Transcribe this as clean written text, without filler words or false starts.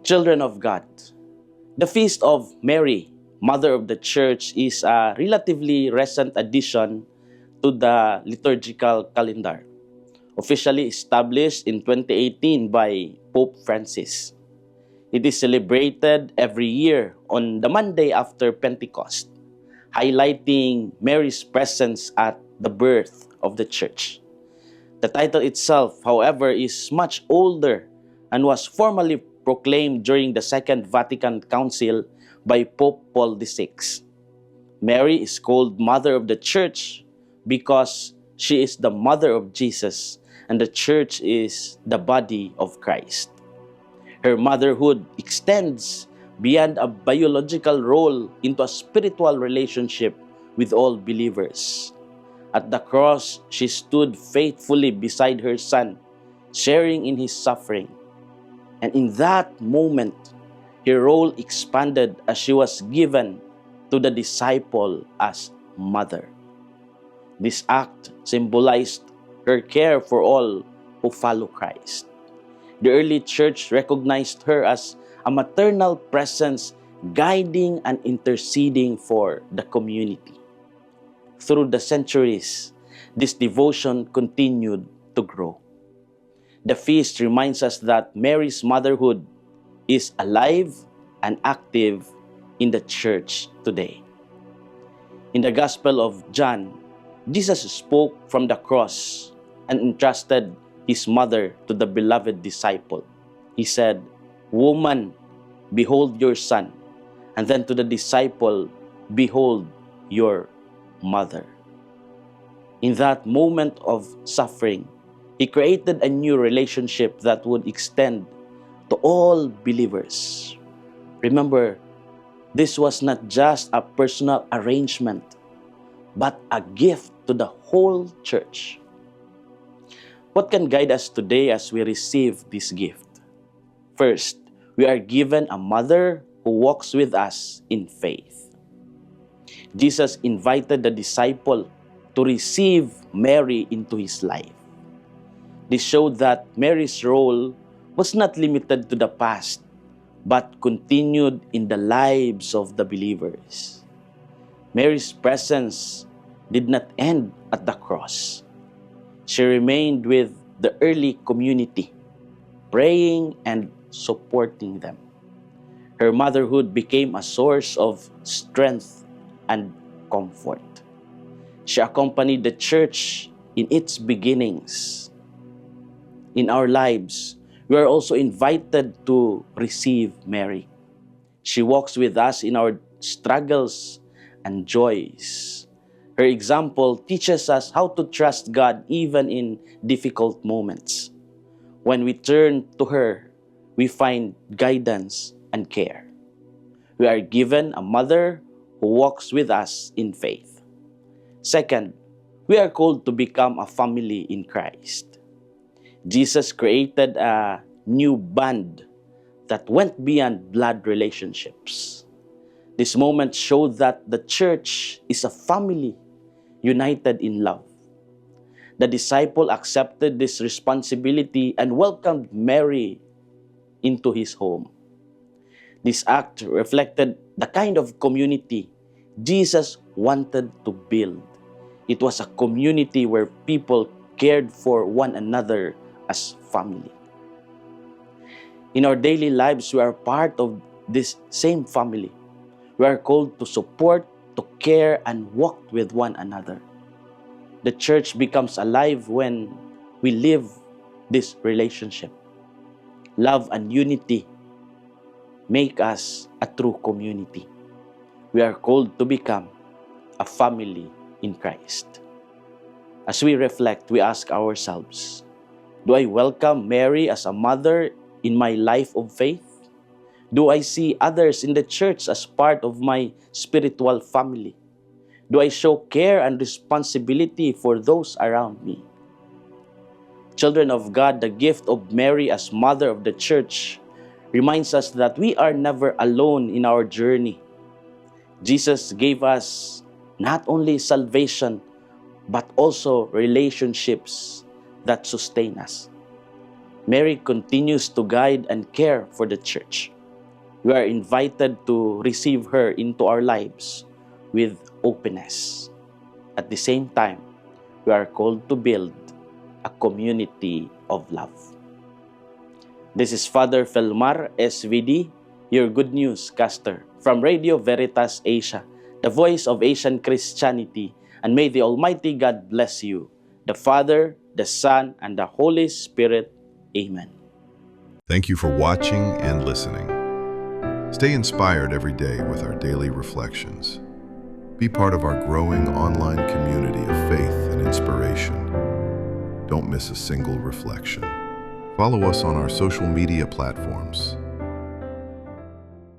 Children of God, the Feast of Mary, Mother of the Church, is a relatively recent addition to the liturgical calendar, officially established in 2018 by Pope Francis. It is celebrated every year on the Monday after Pentecost, highlighting Mary's presence at the birth of the Church. The title itself, however, is much older and was formally proclaimed during the Second Vatican Council by Pope Paul VI. Mary is called Mother of the Church because she is the mother of Jesus and the Church is the body of Christ. Her motherhood extends beyond a biological role into a spiritual relationship with all believers. At the cross, she stood faithfully beside her Son, sharing in his suffering. And in that moment, her role expanded as she was given to the disciple as mother. This act symbolized her care for all who follow Christ. The early church recognized her as a maternal presence guiding and interceding for the community. Through the centuries, this devotion continued to grow. The feast reminds us that Mary's motherhood is alive and active in the church today. In the Gospel of John, Jesus spoke from the cross and entrusted his mother to the beloved disciple. He said, "Woman, behold your son." And then to the disciple, "Behold your mother." In that moment of suffering, he created a new relationship that would extend to all believers. Remember, this was not just a personal arrangement, but a gift to the whole church. What can guide us today as we receive this gift? First, we are given a mother who walks with us in faith. Jesus invited the disciple to receive Mary into his life. This showed that Mary's role was not limited to the past, but continued in the lives of the believers. Mary's presence did not end at the cross. She remained with the early community, praying and supporting them. Her motherhood became a source of strength and comfort. She accompanied the church in its beginnings. In our lives, we are also invited to receive Mary. She walks with us in our struggles and joys. Her example teaches us how to trust God even in difficult moments. When we turn to her, we find guidance and care. We are given a mother who walks with us in faith. Second, we are called to become a family in Christ. Jesus created a new bond that went beyond blood relationships. This moment showed that the church is a family united in love. The disciple accepted this responsibility and welcomed Mary into his home. This act reflected the kind of community Jesus wanted to build. It was a community where people cared for one another as family. In our daily lives, we are part of this same family. We are called to support, to care, and walk with one another. The church becomes alive when we live this relationship. Love and unity make us a true community. We are called to become a family in Christ. As we reflect, we ask ourselves, do I welcome Mary as a mother in my life of faith? Do I see others in the church as part of my spiritual family? Do I show care and responsibility for those around me? Children of God, the gift of Mary as mother of the church reminds us that we are never alone in our journey. Jesus gave us not only salvation, but also relationships that sustain us. Mary continues to guide and care for the church. We are invited to receive her into our lives with openness. At the same time, we are called to build a community of love. This is Father Felmar, SVD, your Good News caster from Radio Veritas Asia, the voice of Asian Christianity, and may the Almighty God bless you, the Father, the Son, and the Holy Spirit. Amen. Thank you for watching and listening. Stay inspired every day with our daily reflections. Be part of our growing online community of faith and inspiration. Don't miss a single reflection. Follow us on our social media platforms